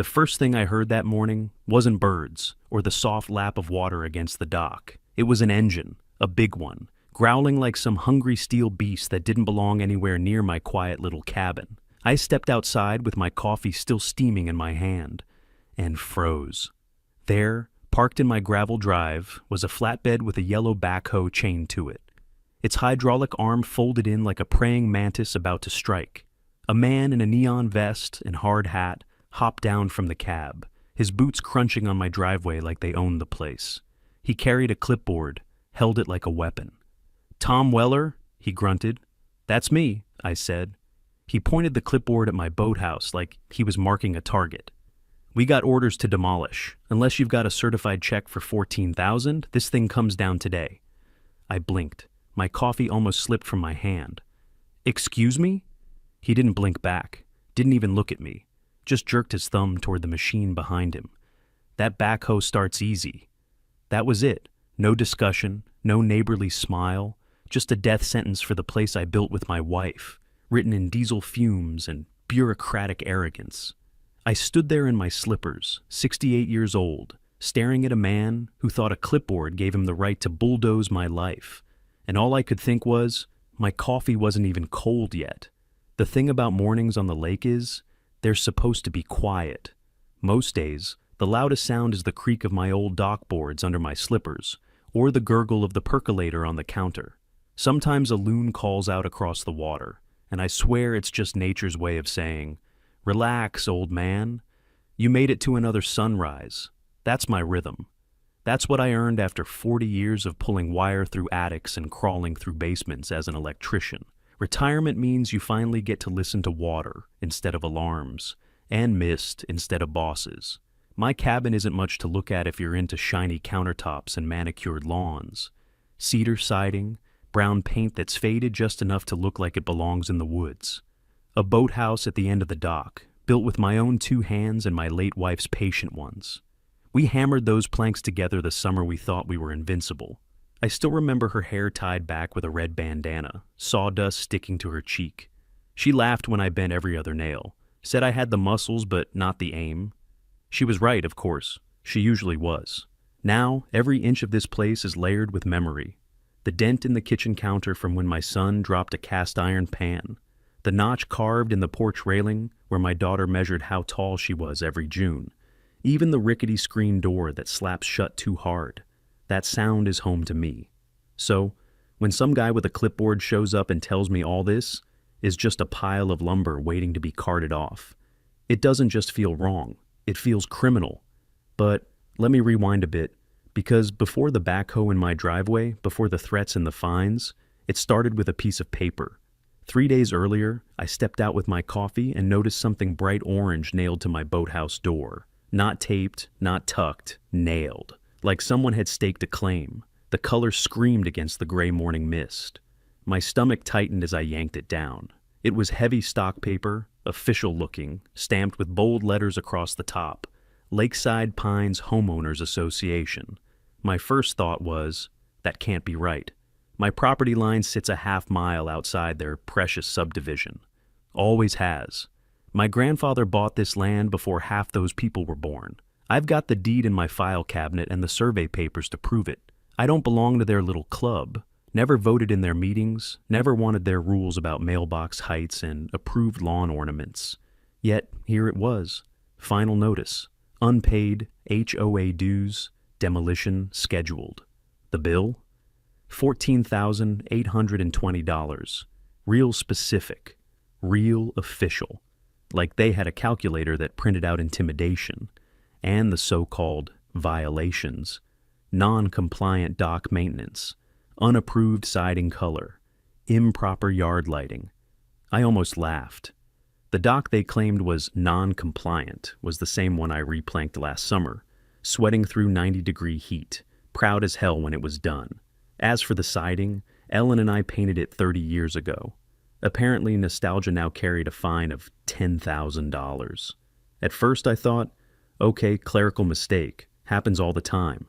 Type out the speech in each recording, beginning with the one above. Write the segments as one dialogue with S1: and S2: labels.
S1: The first thing I heard that morning wasn't birds or the soft lap of water against the dock. It was an engine, a big one, growling like some hungry steel beast that didn't belong anywhere near my quiet little cabin. I stepped outside with my coffee still steaming in my hand and froze. There, parked in my gravel drive, was a flatbed with a yellow backhoe chained to it. Its hydraulic arm folded in like a praying mantis about to strike. A man in a neon vest and hard hat hopped down from the cab, his boots crunching on my driveway like they owned the place. He carried a clipboard, held it like a weapon. "Tom Weller?" he grunted. "That's me," I said. He pointed the clipboard at my boathouse like he was marking a target. "We got orders to demolish. Unless you've got a certified check for $14,000, this thing comes down today." I blinked. My coffee almost slipped from my hand. "Excuse me?" He didn't blink back, didn't even look at me, just jerked his thumb toward the machine behind him. "That backhoe starts easy." That was it. No discussion, no neighborly smile, just a death sentence for the place I built with my wife, written in diesel fumes and bureaucratic arrogance. I stood there in my slippers, 68 years old, staring at a man who thought a clipboard gave him the right to bulldoze my life. And all I could think was, my coffee wasn't even cold yet. The thing about mornings on the lake is, they're supposed to be quiet. Most days, the loudest sound is the creak of my old dock boards under my slippers, or the gurgle of the percolator on the counter. Sometimes a loon calls out across the water, and I swear it's just nature's way of saying, "Relax, old man. You made it to another sunrise." That's my rhythm. That's what I earned after 40 years of pulling wire through attics and crawling through basements as an electrician. Retirement means you finally get to listen to water instead of alarms, and mist instead of bosses. My cabin isn't much to look at if you're into shiny countertops and manicured lawns. Cedar siding, brown paint that's faded just enough to look like it belongs in the woods. A boathouse at the end of the dock, built with my own 2 hands and my late wife's patient ones. We hammered those planks together the summer we thought we were invincible. I still remember her hair tied back with a red bandana, sawdust sticking to her cheek. She laughed when I bent every other nail, said I had the muscles but not the aim. She was right, of course. She usually was. Now, every inch of this place is layered with memory. The dent in the kitchen counter from when my son dropped a cast iron pan. The notch carved in the porch railing where my daughter measured how tall she was every June. Even the rickety screen door that slaps shut too hard. That sound is home to me. So, when some guy with a clipboard shows up and tells me all this is just a pile of lumber waiting to be carted off, it doesn't just feel wrong, it feels criminal. But let me rewind a bit, because before the backhoe in my driveway, before the threats and the fines, it started with a piece of paper. 3 days earlier, I stepped out with my coffee and noticed something bright orange nailed to my boathouse door. Not taped, not tucked, nailed. Like someone had staked a claim. The color screamed against the gray morning mist. My stomach tightened as I yanked it down. It was heavy stock paper, official looking, stamped with bold letters across the top. Lakeside Pines Homeowners Association. My first thought was, that can't be right. My property line sits a half-mile outside their precious subdivision. Always has. My grandfather bought this land before half those people were born. I've got the deed in my file cabinet and the survey papers to prove it. I don't belong to their little club, never voted in their meetings, never wanted their rules about mailbox heights and approved lawn ornaments. Yet, here it was. Final notice. Unpaid HOA dues, demolition scheduled. The bill? $14,820. Real specific. Real official. Like they had a calculator that printed out intimidation. And the so-called violations, non-compliant dock maintenance, unapproved siding color, improper yard lighting. I almost laughed. The dock they claimed was non-compliant was the same one I replanked last summer, sweating through 90-degree heat, proud as hell when it was done. As for the siding, Ellen and I painted it 30 years ago. Apparently, nostalgia now carried a fine of $10,000. At first I thought, okay, clerical mistake. Happens all the time.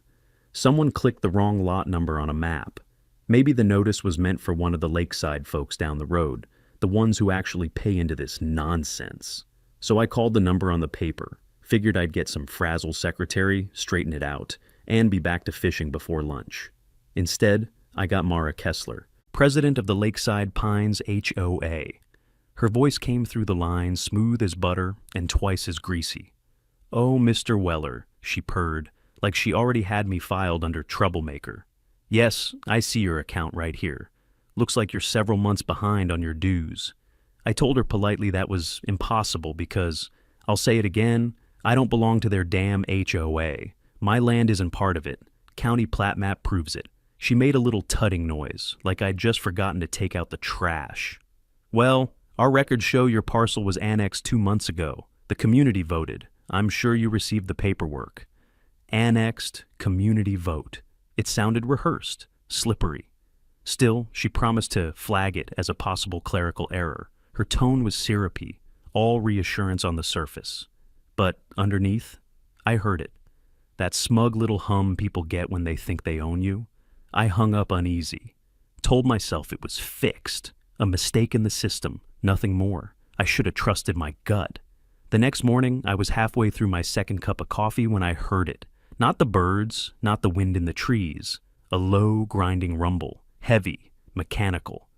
S1: Someone clicked the wrong lot number on a map. Maybe the notice was meant for one of the lakeside folks down the road, the ones who actually pay into this nonsense. So I called the number on the paper, Figured I'd get some frazzle secretary, straighten it out, and be back to fishing before lunch. Instead, I got Mara Kessler, president of the Lakeside Pines HOA. Her voice came through the line smooth as butter and twice as greasy. "Oh, Mr. Weller," she purred, like she already had me filed under troublemaker. "Yes, I see your account right here. Looks like you're several months behind on your dues." I told her politely that was impossible because, I'll say it again, I don't belong to their damn HOA. My land isn't part of it. County plat map proves it. She made a little tutting noise, like I'd just forgotten to take out the trash. "Well, our records show your parcel was annexed 2 months ago. The community voted. I'm sure you received the paperwork." Annexed, community vote. It sounded rehearsed, slippery. Still, she promised to flag it as a possible clerical error. Her tone was syrupy, all reassurance on the surface. But underneath, I heard it. That smug little hum people get when they think they own you. I hung up uneasy. Told myself it was fixed. A mistake in the system, nothing more. I should have trusted my gut. The next morning, I was halfway through my second cup of coffee when I heard it. Not the birds, not the wind in the trees. A low, grinding rumble, heavy, mechanical.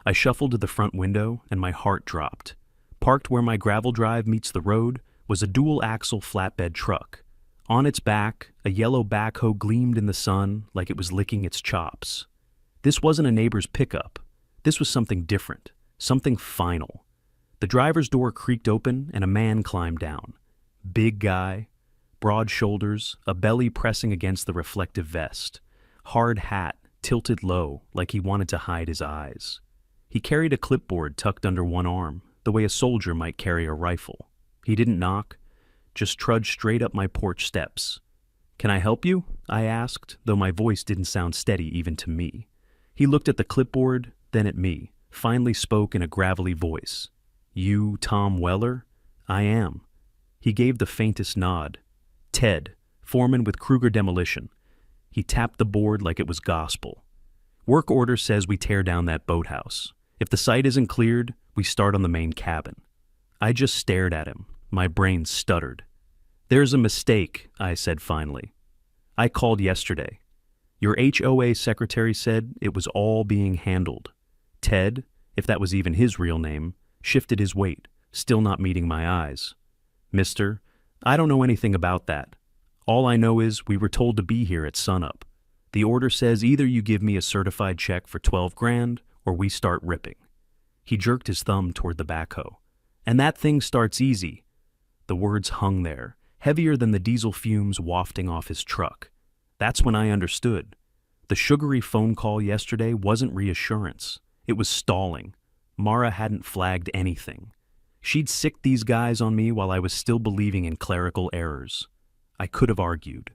S1: I shuffled to the front window and my heart dropped. Parked where my gravel drive meets the road was a dual-axle flatbed truck. On its back, a yellow backhoe gleamed in the sun like it was licking its chops. This wasn't a neighbor's pickup. This was something different, something final. The driver's door creaked open and a man climbed down. Big guy, broad shoulders, a belly pressing against the reflective vest. Hard hat, tilted low like he wanted to hide his eyes. He carried a clipboard tucked under one arm, the way a soldier might carry a rifle. He didn't knock, just trudged straight up my porch steps. "Can I help you?" I asked, though my voice didn't sound steady even to me. He looked at the clipboard, then at me, finally spoke in a gravelly voice. "You Tom Weller?" "I am." He gave the faintest nod. "Ted, foreman with Kruger Demolition." He tapped the board like it was gospel. "Work order says we tear down that boathouse. If the site isn't cleared, we start on the main cabin." I just stared at him. My brain stuttered. "There's a mistake," I said finally. "I called yesterday. Your HOA secretary said it was all being handled." Ted, if that was even his real name, shifted his weight, still not meeting my eyes. "Mister, I don't know anything about that. All I know is we were told to be here at sunup. The order says either you give me a certified check for 12 grand or we start ripping." He jerked his thumb toward the backhoe. "And that thing starts easy." The words hung there, heavier than the diesel fumes wafting off his truck. That's when I understood. The sugary phone call yesterday wasn't reassurance. It was stalling. Mara hadn't flagged anything. She'd sicked these guys on me while I was still believing in clerical errors. I could have argued.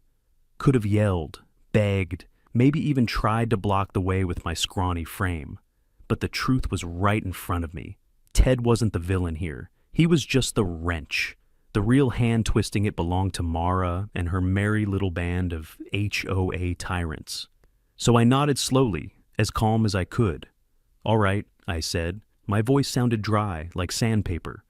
S1: Could have yelled, begged, maybe even tried to block the way with my scrawny frame. But the truth was right in front of me. Ted wasn't the villain here. He was just the wrench. The real hand twisting it belonged to Mara and her merry little band of HOA tyrants. So I nodded slowly, as calm as I could. "All right," I said. My voice sounded dry, like sandpaper.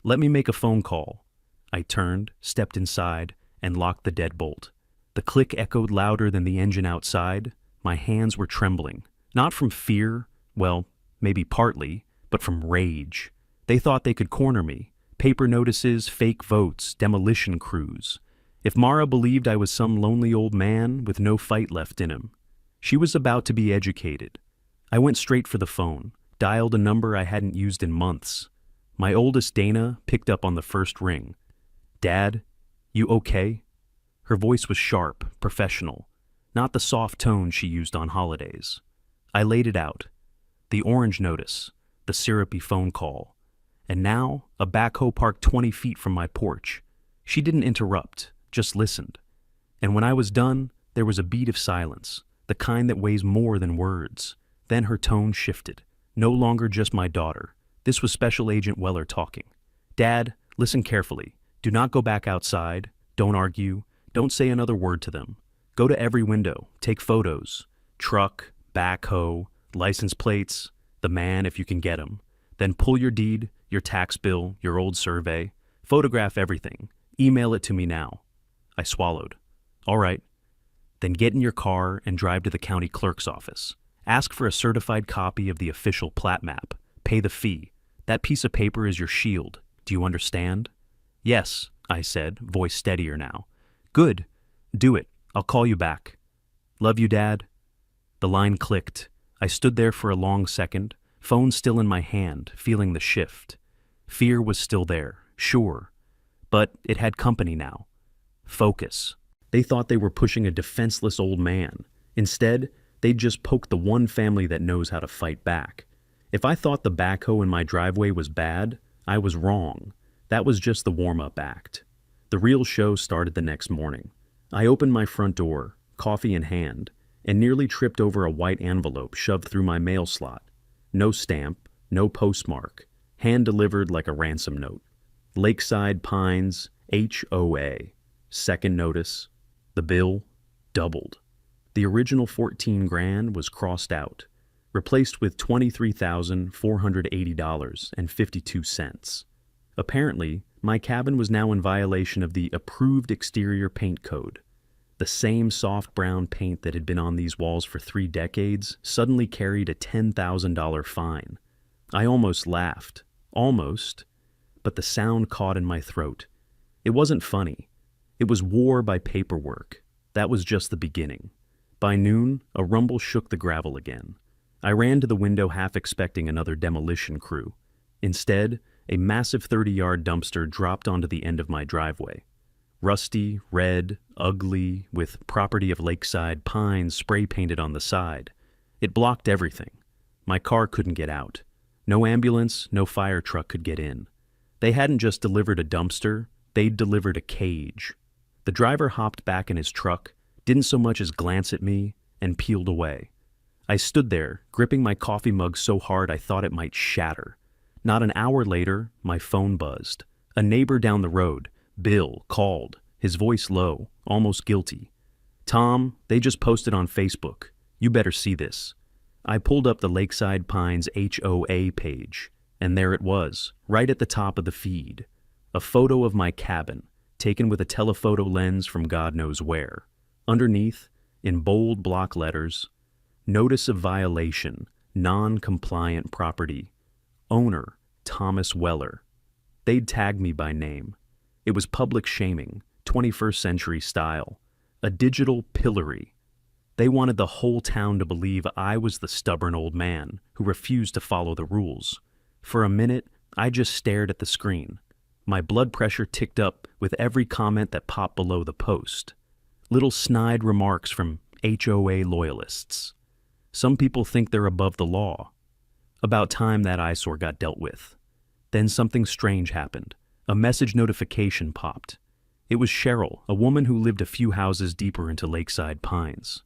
S1: "Let me make a phone call." I turned, stepped inside, and locked the deadbolt. The click echoed louder than the engine outside. My hands were trembling. Not from fear, well, maybe partly, but from rage. They thought they could corner me. Paper notices, fake votes, demolition crews. If Mara believed I was some lonely old man with no fight left in him, she was about to be educated. I went straight for the phone, dialed a number I hadn't used in months. My oldest, Dana, picked up on the first ring. "Dad, you okay?" Her voice was sharp, professional, not the soft tone she used on holidays. I laid it out. The orange notice, the syrupy phone call. And now, a backhoe parked 20 feet from my porch. She didn't interrupt, just listened. And when I was done, there was a beat of silence, the kind that weighs more than words. Then her tone shifted. No longer just my daughter. This was Special Agent Weller talking. "Dad, listen carefully. Do not go back outside. Don't argue. Don't say another word to them. Go to every window. Take photos. Truck, backhoe, license plates, the man if you can get him. Then pull your deed, your tax bill, your old survey. Photograph everything. Email it to me now. I swallowed. All right. Then get in your car and drive to the county clerk's office. Ask for a certified copy of the official plat map. Pay the fee. That piece of paper is your shield. Do you understand? Yes, I said, voice steadier now. Good. Do it. I'll call you back. Love you, Dad. The line clicked. I stood there for a long second, phone still in my hand, feeling the shift. Fear was still there, sure. But it had company now. Focus. They thought they were pushing a defenseless old man. Instead, they'd just poked the one family that knows how to fight back. If I thought the backhoe in my driveway was bad, I was wrong. That was just the warm-up act. The real show started the next morning. I opened my front door, coffee in hand, and nearly tripped over a white envelope shoved through my mail slot. No stamp, no postmark, hand-delivered like a ransom note. Lakeside Pines, HOA. Second notice. The bill doubled. The original $14,000 was crossed out, replaced with $23,480.52. Apparently, my cabin was now in violation of the approved exterior paint code. The same soft brown paint that had been on these walls for 3 decades suddenly carried a $10,000 fine. I almost laughed. Almost. But the sound caught in my throat. It wasn't funny. It was war by paperwork. That was just the beginning. By noon, a rumble shook the gravel again. I ran to the window half expecting another demolition crew. Instead, a massive 30-yard dumpster dropped onto the end of my driveway. Rusty, red, ugly, with property of Lakeside Pines spray-painted on the side. It blocked everything. My car couldn't get out. No ambulance, no fire truck could get in. They hadn't just delivered a dumpster, they'd delivered a cage. The driver hopped back in his truck, didn't so much as glance at me, and peeled away. I stood there, gripping my coffee mug so hard I thought it might shatter. Not an hour later, my phone buzzed. A neighbor down the road, Bill, called, his voice low, almost guilty. Tom, they just posted on Facebook. You better see this. I pulled up the Lakeside Pines HOA page, and there it was, right at the top of the feed. A photo of my cabin, taken with a telephoto lens from God knows where. Underneath, in bold block letters, Notice of Violation, Non-Compliant Property. Owner, Thomas Weller. They'd tagged me by name. It was public shaming, 21st century style. A digital pillory. They wanted the whole town to believe I was the stubborn old man who refused to follow the rules. For a minute, I just stared at the screen. My blood pressure ticked up with every comment that popped below the post. Little snide remarks from HOA loyalists. Some people think they're above the law. About time that eyesore got dealt with. Then something strange happened. A message notification popped. It was Cheryl, a woman who lived a few houses deeper into Lakeside Pines.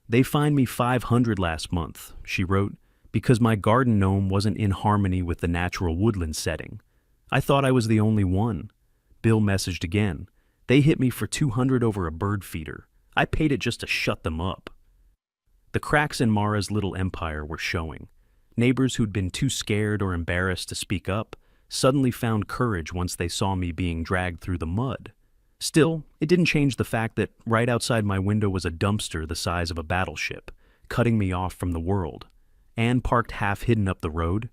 S1: They fined me $500 last month, she wrote, because my garden gnome wasn't in harmony with the natural woodland setting. I thought I was the only one. Bill messaged again. They hit me for $200 over a bird feeder. I paid it just to shut them up. The cracks in Mara's little empire were showing. Neighbors who'd been too scared or embarrassed to speak up suddenly found courage once they saw me being dragged through the mud. Still, it didn't change the fact that right outside my window was a dumpster the size of a battleship, cutting me off from the world. Anne parked half hidden up the road.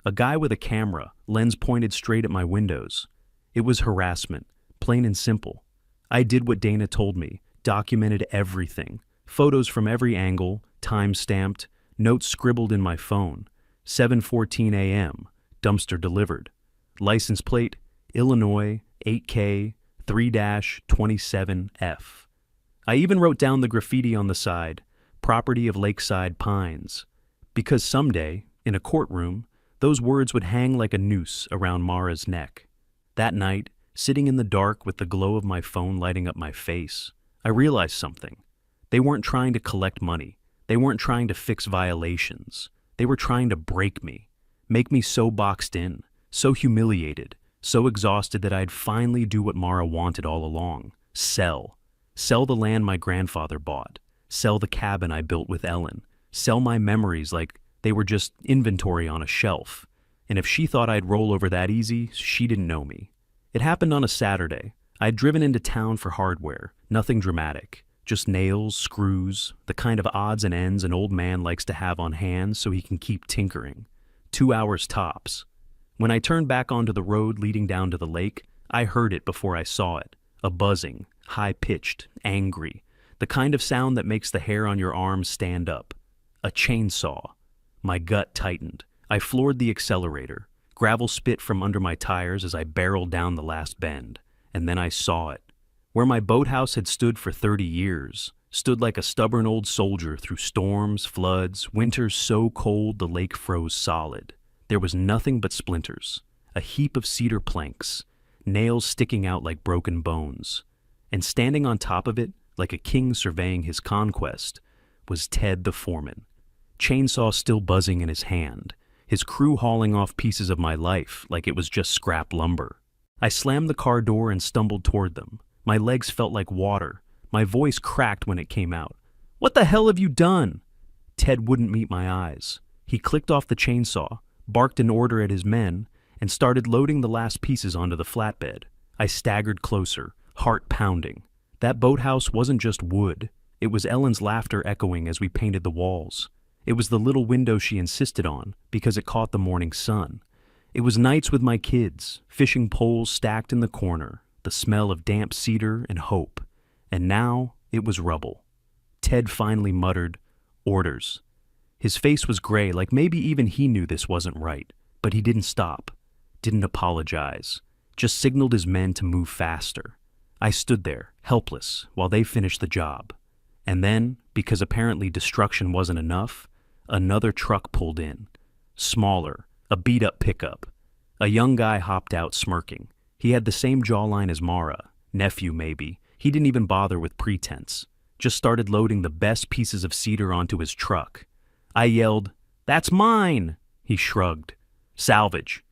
S1: A guy with a camera, lens pointed straight at my windows. It was harassment, plain and simple. I did what Dana told me, documented everything. Photos from every angle, time-stamped, notes scribbled in my phone. 7:14 a.m., dumpster delivered. License plate, Illinois, 8K, 3-27F. I even wrote down the graffiti on the side, property of Lakeside Pines, because someday, in a courtroom, those words would hang like a noose around Mara's neck. That night, sitting in the dark with the glow of my phone lighting up my face, I realized something. They weren't trying to collect money. They weren't trying to fix violations. They were trying to break me, make me so boxed in, so humiliated, so exhausted that I'd finally do what Mara wanted all along. Sell. Sell the land my grandfather bought. Sell the cabin I built with Ellen. Sell my memories like they were just inventory on a shelf. And if she thought I'd roll over that easy, she didn't know me. It happened on a Saturday. I'd driven into town for hardware, nothing dramatic. Just nails, screws, the kind of odds and ends an old man likes to have on hand so he can keep tinkering. 2 hours tops. When I turned back onto the road leading down to the lake, I heard it before I saw it. A buzzing, high-pitched, angry. The kind of sound that makes the hair on your arms stand up. A chainsaw. My gut tightened. I floored the accelerator. Gravel spit from under my tires as I barreled down the last bend. And then I saw it. Where my boathouse had stood for 30 years, stood like a stubborn old soldier through storms, floods, winters so cold the lake froze solid. There was nothing but splinters, a heap of cedar planks, nails sticking out like broken bones. And standing on top of it, like a king surveying his conquest, was Ted the foreman. Chainsaw still buzzing in his hand, his crew hauling off pieces of my life like it was just scrap lumber. I slammed the car door and stumbled toward them. My legs felt like water. My voice cracked when it came out. "What the hell have you done?" Ted wouldn't meet my eyes. He clicked off the chainsaw, barked an order at his men, and started loading the last pieces onto the flatbed. I staggered closer, heart pounding. That boathouse wasn't just wood. It was Ellen's laughter echoing as we painted the walls. It was the little window she insisted on because it caught the morning sun. It was nights with my kids, fishing poles stacked in the corner, the smell of damp cedar and hope. And now it was rubble. Ted finally muttered, "Orders." His face was gray, like maybe even he knew this wasn't right. But he didn't stop, didn't apologize, just signaled his men to move faster. I stood there, helpless, while they finished the job. And then, because apparently destruction wasn't enough, another truck pulled in. Smaller, a beat-up pickup. A young guy hopped out smirking. He had the same jawline as Mara, nephew maybe. He didn't even bother with pretense. Just started loading the best pieces of cedar onto his truck. I yelled, "That's mine!" He shrugged. "Salvage."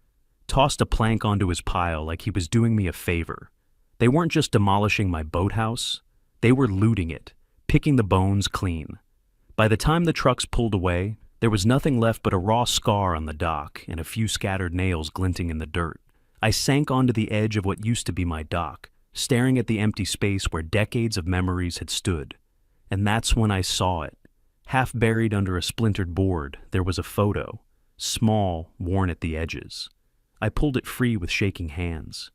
S1: Tossed a plank onto his pile like he was doing me a favor. They weren't just demolishing my boathouse. They were looting it, picking the bones clean. By the time the trucks pulled away, there was nothing left but a raw scar on the dock and a few scattered nails glinting in the dirt. I sank onto the edge of what used to be my dock, staring at the empty space where decades of memories had stood. And that's when I saw it. Half buried under a splintered board, there was a photo, small, worn at the edges. I pulled it free with shaking hands.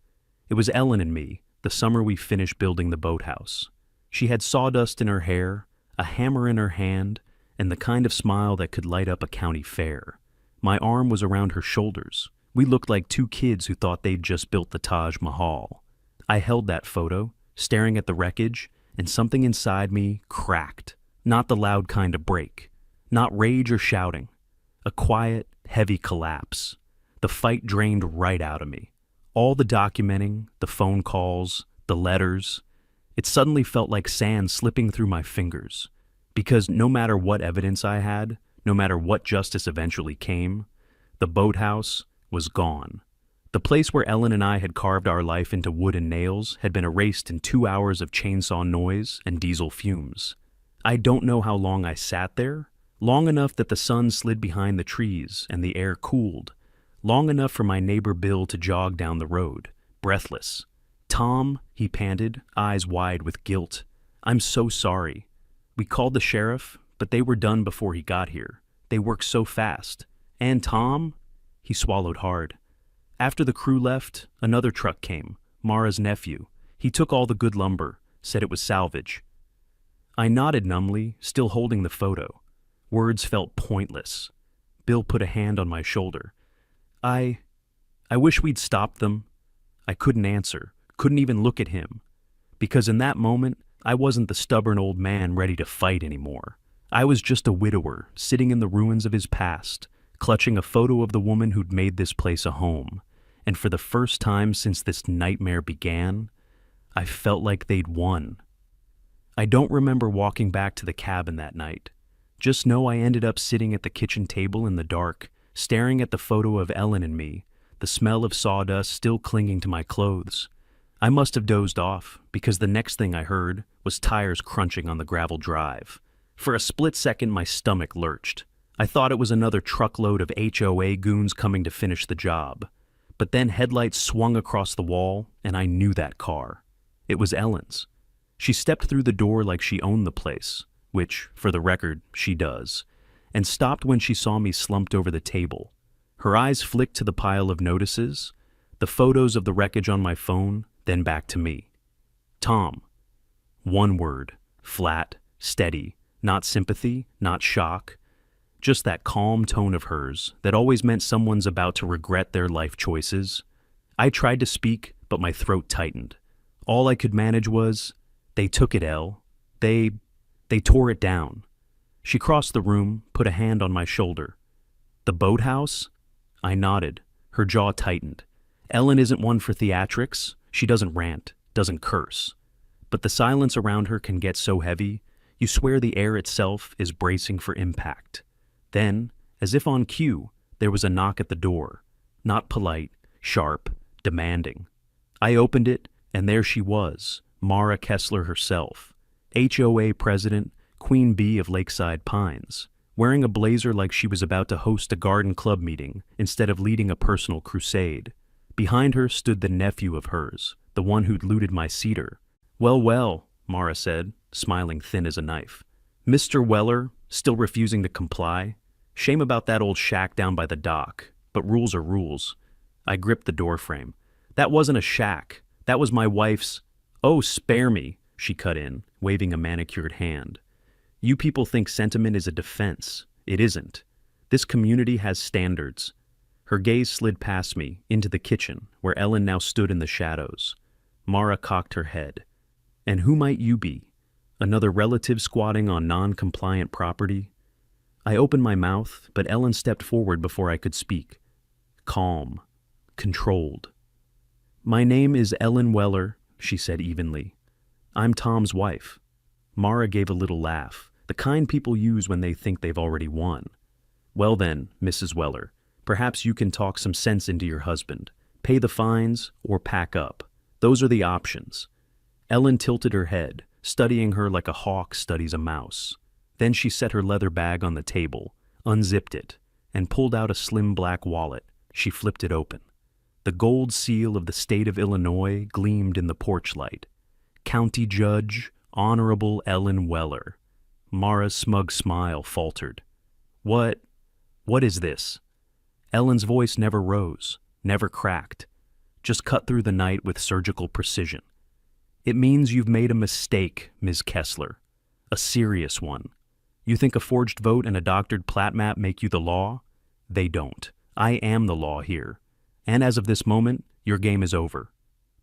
S1: It was Ellen and me, the summer we finished building the boathouse. She had sawdust in her hair, a hammer in her hand, and the kind of smile that could light up a county fair. My arm was around her shoulders. We looked like two kids who thought they'd just built the Taj Mahal. I held that photo, staring at the wreckage, and something inside me cracked. Not the loud kind of break. Not rage or shouting. A quiet, heavy collapse. The fight drained right out of me. All the documenting, the phone calls, the letters. It suddenly felt like sand slipping through my fingers. Because no matter what evidence I had, no matter what justice eventually came, the boathouse was gone. The place where Ellen and I had carved our life into wood and nails had been erased in 2 hours of chainsaw noise and diesel fumes. I don't know how long I sat there. Long enough that the sun slid behind the trees and the air cooled. Long enough for my neighbor Bill to jog down the road, breathless. "Tom," he panted, eyes wide with guilt. "I'm so sorry. We called the sheriff, but they were done before he got here. They worked so fast. And Tom?" He swallowed hard. After the crew left, another truck came, Mara's nephew. He took all the good lumber, said it was salvage. I nodded numbly, still holding the photo. Words felt pointless. Bill put a hand on my shoulder. I wish we'd stopped them." I couldn't answer, couldn't even look at him. Because in that moment, I wasn't the stubborn old man ready to fight anymore. I was just a widower, sitting in the ruins of his past, clutching a photo of the woman who'd made this place a home. And for the first time since this nightmare began, I felt like they'd won. I don't remember walking back to the cabin that night. Just know I ended up sitting at the kitchen table in the dark, staring at the photo of Ellen and me, the smell of sawdust still clinging to my clothes. I must have dozed off, because the next thing I heard was tires crunching on the gravel drive. For a split second, my stomach lurched. I thought it was another truckload of HOA goons coming to finish the job. But then headlights swung across the wall, and I knew that car. It was Ellen's. She stepped through the door like she owned the place, which, for the record, she does, and stopped when she saw me slumped over the table. Her eyes flicked to the pile of notices, the photos of the wreckage on my phone, then back to me. Tom. One word, flat, steady, not sympathy, not shock, just that calm tone of hers that always meant someone's about to regret their life choices. I tried to speak, but my throat tightened. All I could manage was, "They took it, Elle. They tore it down." She crossed the room, put a hand on my shoulder. "The boathouse?" I nodded. Her jaw tightened. Ellen isn't one for theatrics. She doesn't rant, doesn't curse. But the silence around her can get so heavy, you swear the air itself is bracing for impact. Then, as if on cue, there was a knock at the door. Not polite, sharp, demanding. I opened it, and there she was, Mara Kessler herself, HOA president, Queen Bee of Lakeside Pines, wearing a blazer like she was about to host a garden club meeting instead of leading a personal crusade. Behind her stood the nephew of hers, the one who'd looted my cedar. "Well, well," Mara said, smiling thin as a knife. "Mr. Weller, still refusing to comply? Shame about that old shack down by the dock, but rules are rules." I gripped the doorframe. "That wasn't a shack. That was my wife's—" "Oh, spare me," she cut in, waving a manicured hand. "You people think sentiment is a defense. It isn't. This community has standards." Her gaze slid past me, into the kitchen, where Ellen now stood in the shadows. Mara cocked her head. "And who might you be? Another relative squatting on non-compliant property?" I opened my mouth, but Ellen stepped forward before I could speak. Calm. Controlled. "My name is Ellen Weller," she said evenly. "I'm Tom's wife." Mara gave a little laugh, the kind people use when they think they've already won. "Well then, Mrs. Weller, perhaps you can talk some sense into your husband. Pay the fines or pack up. Those are the options." Ellen tilted her head, studying her like a hawk studies a mouse. Then she set her leather bag on the table, unzipped it, and pulled out a slim black wallet. She flipped it open. The gold seal of the state of Illinois gleamed in the porch light. County Judge, Honorable Ellen Weller. Mara's smug smile faltered. What is this?" Ellen's voice never rose, never cracked, just cut through the night with surgical precision. "It means you've made a mistake, Ms. Kessler. A serious one. You think a forged vote and a doctored plat map make you the law? They don't. I am the law here. And as of this moment, your game is over."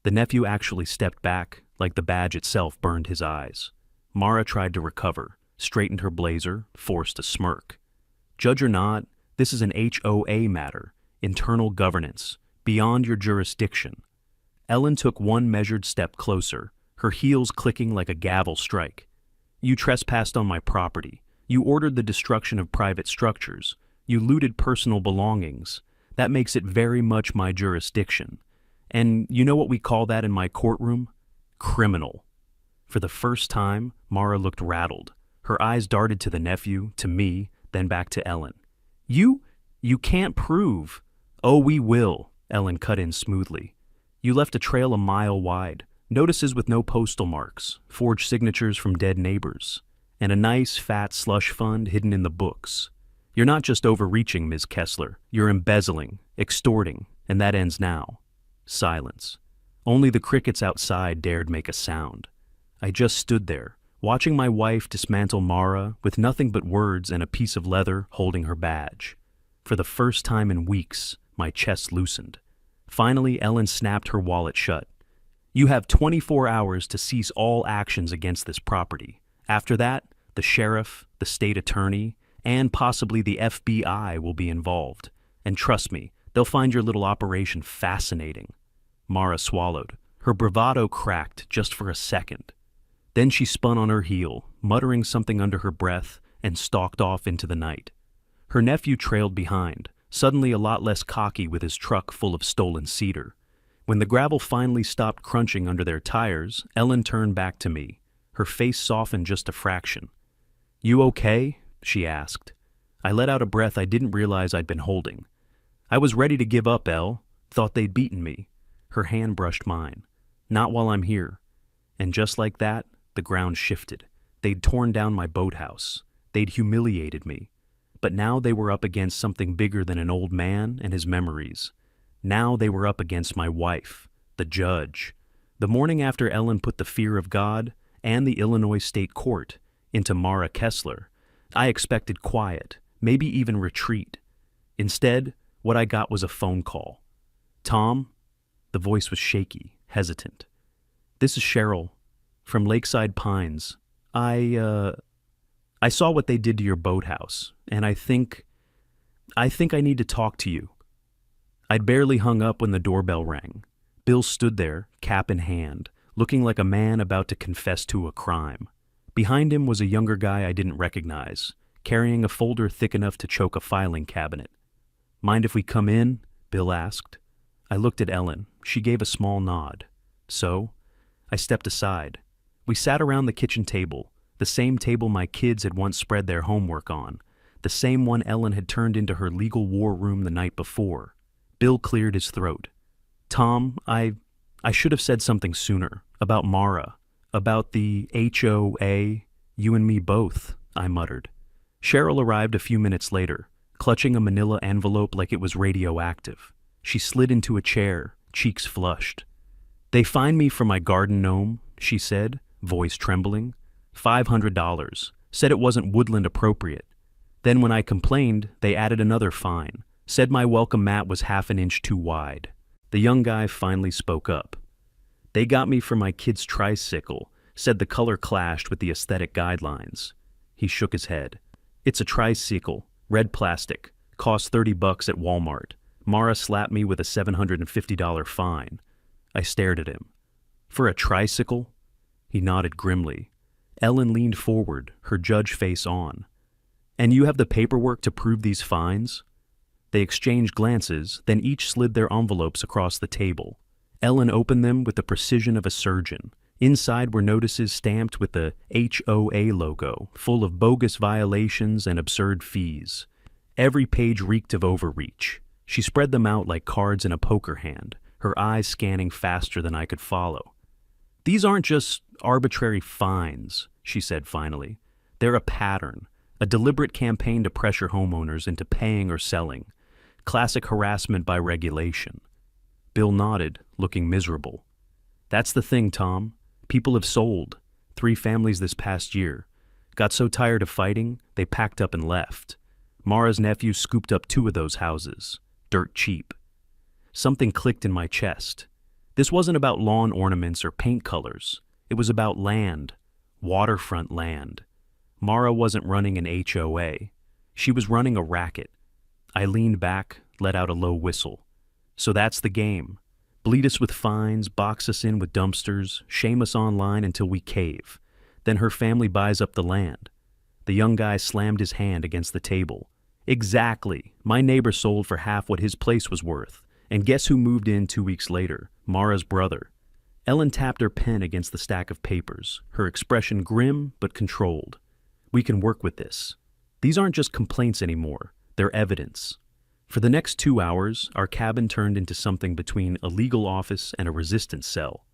S1: The nephew actually stepped back, like the badge itself burned his eyes. Mara tried to recover, straightened her blazer, forced a smirk. "Judge or not, this is an HOA matter, internal governance, beyond your jurisdiction." Ellen took one measured step closer, her heels clicking like a gavel strike. "You trespassed on my property. You ordered the destruction of private structures. You looted personal belongings. That makes it very much my jurisdiction. And you know what we call that in my courtroom? Criminal." For the first time, Mara looked rattled. Her eyes darted to the nephew, to me, then back to Ellen. You can't prove." "Oh, we will," Ellen cut in smoothly. "You left a trail a mile wide, notices with no postal marks, forged signatures from dead neighbors, and a nice, fat slush fund hidden in the books. You're not just overreaching, Ms. Kessler. You're embezzling, extorting, and that ends now." Silence. Only the crickets outside dared make a sound. I just stood there, watching my wife dismantle Mara with nothing but words and a piece of leather holding her badge. For the first time in weeks, my chest loosened. Finally, Ellen snapped her wallet shut. "You have 24 hours to cease all actions against this property. After that, the sheriff, the state attorney, and possibly the FBI will be involved. And trust me, they'll find your little operation fascinating." Mara swallowed. Her bravado cracked just for a second. Then she spun on her heel, muttering something under her breath, and stalked off into the night. Her nephew trailed behind, suddenly a lot less cocky with his truck full of stolen cedar. When the gravel finally stopped crunching under their tires, Ellen turned back to me. Her face softened just a fraction. "You okay?" she asked. I let out a breath I didn't realize I'd been holding. "I was ready to give up, Elle. Thought they'd beaten me." Her hand brushed mine. "Not while I'm here." And just like that, the ground shifted. They'd torn down my boathouse. They'd humiliated me. But now they were up against something bigger than an old man and his memories. Now they were up against my wife, the judge. The morning after Ellen put the fear of God and the Illinois State Court into Mara Kessler, I expected quiet, maybe even retreat. Instead, what I got was a phone call. "Tom?" The voice was shaky, hesitant. "This is Cheryl, from Lakeside Pines. I saw what they did to your boathouse, and I think I need to talk to you." I'd barely hung up when the doorbell rang. Bill stood there, cap in hand, looking like a man about to confess to a crime. Behind him was a younger guy I didn't recognize, carrying a folder thick enough to choke a filing cabinet. "Mind if we come in?" Bill asked. I looked at Ellen. She gave a small nod. So, I stepped aside. We sat around the kitchen table, the same table my kids had once spread their homework on, the same one Ellen had turned into her legal war room the night before. Bill cleared his throat. "Tom, I should have said something sooner. About Mara. About the HOA. You and me both," I muttered. Cheryl arrived a few minutes later, clutching a manila envelope like it was radioactive. She slid into a chair, cheeks flushed. "They fined me for my garden gnome," she said, voice trembling. $500. Said it wasn't woodland appropriate. Then when I complained, they added another fine. Said my welcome mat was half an inch too wide. The young guy finally spoke up. "They got me for my kid's tricycle," said the color clashed with the aesthetic guidelines. He shook his head. "It's a tricycle, red plastic, cost $30 at Walmart. Mara slapped me with a $750 fine." I stared at him. "For a tricycle?" He nodded grimly. Ellen leaned forward, her judge face on. "And you have the paperwork to prove these fines?" They exchanged glances, then each slid their envelopes across the table. Ellen opened them with the precision of a surgeon. Inside were notices stamped with the HOA logo, full of bogus violations and absurd fees. Every page reeked of overreach. She spread them out like cards in a poker hand, her eyes scanning faster than I could follow. "These aren't just arbitrary fines," she said finally. "They're a pattern, a deliberate campaign to pressure homeowners into paying or selling. Classic harassment by regulation." Bill nodded, looking miserable. "That's the thing, Tom. People have sold. 3 families this past year. Got so tired of fighting, they packed up and left. Mara's nephew scooped up 2 of those houses. Dirt cheap." Something clicked in my chest. This wasn't about lawn ornaments or paint colors. It was about land. Waterfront land. Mara wasn't running an HOA. She was running a racket. I leaned back, let out a low whistle. So that's the game. Bleed us with fines, box us in with dumpsters, shame us online until we cave. Then her family buys up the land. The young guy slammed his hand against the table. "Exactly. My neighbor sold for half what his place was worth. And guess who moved in 2 weeks later? Mara's brother." Ellen tapped her pen against the stack of papers, her expression grim but controlled. "We can work with this. These aren't just complaints anymore. They're evidence." For the next 2 hours, our cabin turned into something between a legal office and a resistance cell.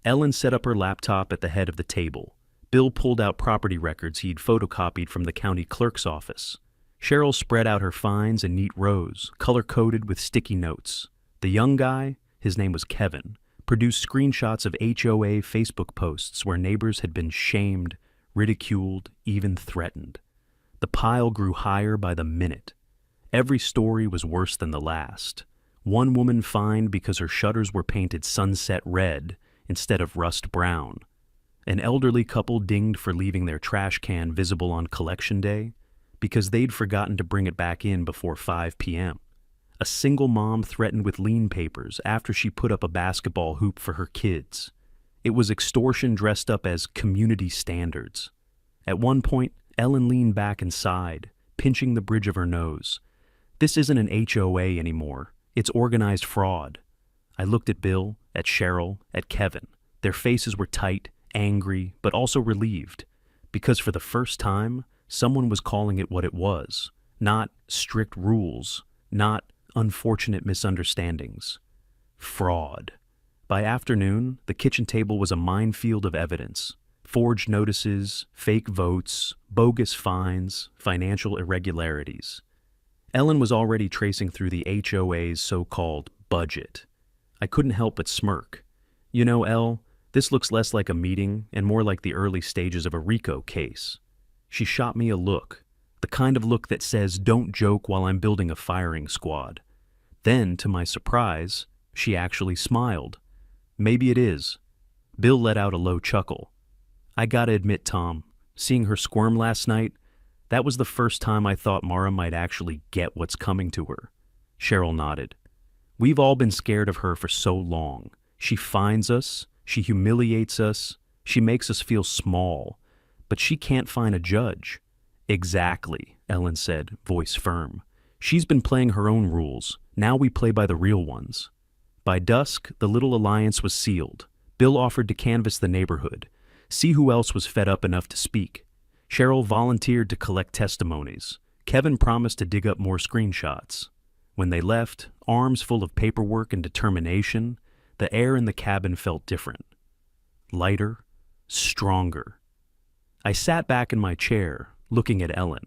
S1: Ellen set up her laptop at the head of the table. Bill pulled out property records he'd photocopied from the county clerk's office. Cheryl spread out her fines in neat rows, color-coded with sticky notes. The young guy, his name was Kevin, produced screenshots of HOA Facebook posts where neighbors had been shamed, ridiculed, even threatened. The pile grew higher by the minute. Every story was worse than the last. One woman fined because her shutters were painted sunset red instead of rust brown. An elderly couple dinged for leaving their trash can visible on collection day because they'd forgotten to bring it back in before 5 p.m. A single mom threatened with lien papers after she put up a basketball hoop for her kids. It was extortion dressed up as community standards. At one point, Ellen leaned back and sighed, pinching the bridge of her nose. "This isn't an HOA anymore. It's organized fraud." I looked at Bill, at Cheryl, at Kevin. Their faces were tight, angry, but also relieved, because for the first time, someone was calling it what it was. Not strict rules, not unfortunate misunderstandings. Fraud. By afternoon, the kitchen table was a minefield of evidence. Forged notices, fake votes, bogus fines, financial irregularities. Ellen was already tracing through the HOA's so-called budget. I couldn't help but smirk. You know, Elle, this looks less like a meeting and more like the early stages of a RICO case. She shot me a look, the kind of look that says, don't joke while I'm building a firing squad. Then, to my surprise, she actually smiled. Maybe it is. Bill let out a low chuckle. I gotta admit, Tom, seeing her squirm last night, that was the first time I thought Mara might actually get what's coming to her. Cheryl nodded. We've all been scared of her for so long. She finds us, she humiliates us, she makes us feel small, but she can't find a judge. Exactly, Ellen said, voice firm. She's been playing her own rules. Now we play by the real ones. By dusk, the little alliance was sealed. Bill offered to canvass the neighborhood, see who else was fed up enough to speak. Cheryl volunteered to collect testimonies. Kevin promised to dig up more screenshots. When they left, arms full of paperwork and determination, the air in the cabin felt different. Lighter, stronger. I sat back in my chair, looking at Ellen.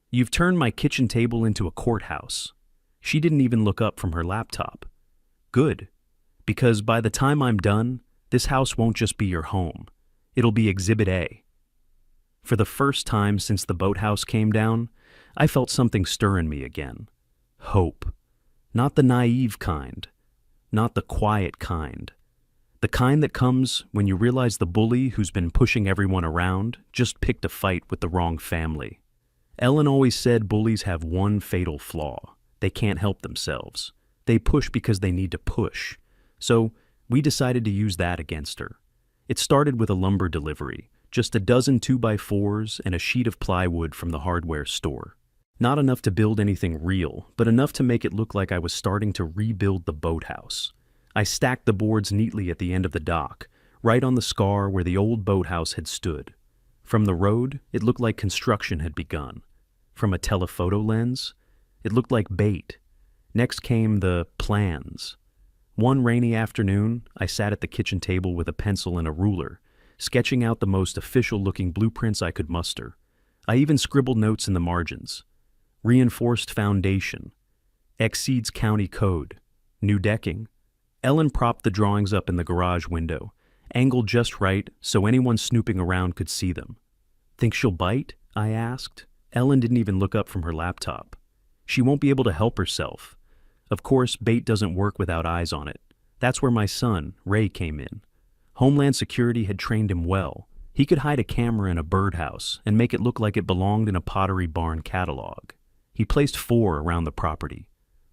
S1: You've turned my kitchen table into a courthouse. She didn't even look up from her laptop. Good, because by the time I'm done, this house won't just be your home. It'll be Exhibit A. For the first time since the boathouse came down, I felt something stir in me again. Hope. Not the naive kind. Not the quiet kind. The kind that comes when you realize the bully who's been pushing everyone around just picked a fight with the wrong family. Ellen always said bullies have one fatal flaw. They can't help themselves. They push because they need to push. So we decided to use that against her. It started with a lumber delivery, just a dozen 2x4s and a sheet of plywood from the hardware store. Not enough to build anything real, but enough to make it look like I was starting to rebuild the boathouse. I stacked the boards neatly at the end of the dock, right on the scar where the old boathouse had stood. From the road, it looked like construction had begun. From a telephoto lens, it looked like bait. Next came the plans. One rainy afternoon, I sat at the kitchen table with a pencil and a ruler, sketching out the most official-looking blueprints I could muster. I even scribbled notes in the margins. Reinforced foundation. Exceeds county code. New decking. Ellen propped the drawings up in the garage window, angled just right so anyone snooping around could see them. Think she'll bite? I asked. Ellen didn't even look up from her laptop. She won't be able to help herself. Of course, bait doesn't work without eyes on it. That's where my son, Ray, came in. Homeland Security had trained him well. He could hide a camera in a birdhouse and make it look like it belonged in a Pottery Barn catalog. He placed 4 around the property.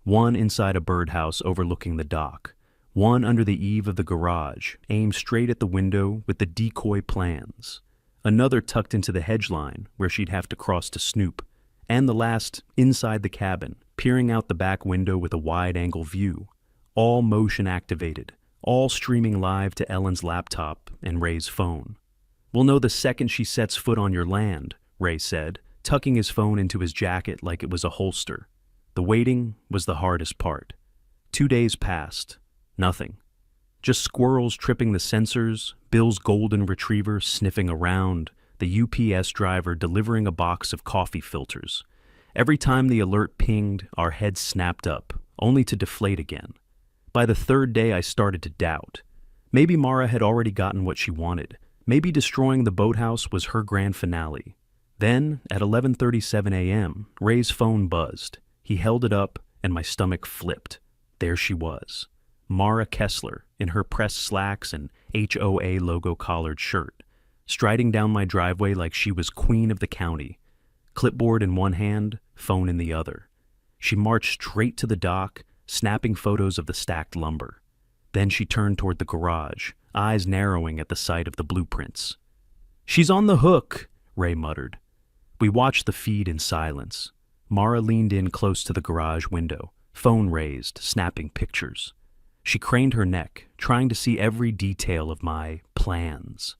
S1: 1 inside a birdhouse overlooking the dock. 1 under the eave of the garage, aimed straight at the window with the decoy plans. Another tucked into the hedge line, where she'd have to cross to snoop. And the last inside the cabin, peering out the back window with a wide-angle view. All motion activated, all streaming live to Ellen's laptop and Ray's phone. We'll know the second she sets foot on your land, Ray said, tucking his phone into his jacket like it was a holster. The waiting was the hardest part. 2 days passed. Nothing. Just squirrels tripping the sensors, Bill's golden retriever sniffing around, the UPS driver delivering a box of coffee filters. Every time the alert pinged, our heads snapped up, only to deflate again. By the 3rd day, I started to doubt. Maybe Mara had already gotten what she wanted. Maybe destroying the boathouse was her grand finale. Then, at 11:37 a.m., Ray's phone buzzed. He held it up, and my stomach flipped. There she was. Mara Kessler, in her pressed slacks and HOA logo collared shirt, striding down my driveway like she was queen of the county. Clipboard in one hand, phone in the other. She marched straight to the dock, snapping photos of the stacked lumber. Then she turned toward the garage, eyes narrowing at the sight of the blueprints. "She's on the hook," Ray muttered. We watched the feed in silence. Mara leaned in close to the garage window, phone raised, snapping pictures. She craned her neck, trying to see every detail of my plans.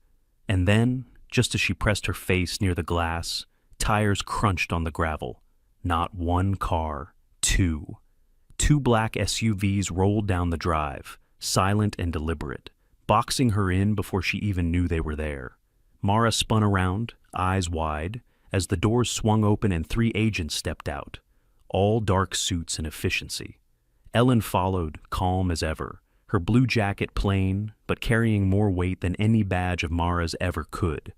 S1: And then, just as she pressed her face near the glass, tires crunched on the gravel. Not 1 car, 2. 2 black SUVs rolled down the drive, silent and deliberate, boxing her in before she even knew they were there. Mara spun around, eyes wide, as the doors swung open and 3 agents stepped out, all dark suits and efficiency. Ellen followed, calm as ever, her blue jacket plain, but carrying more weight than any badge of Mara's ever could.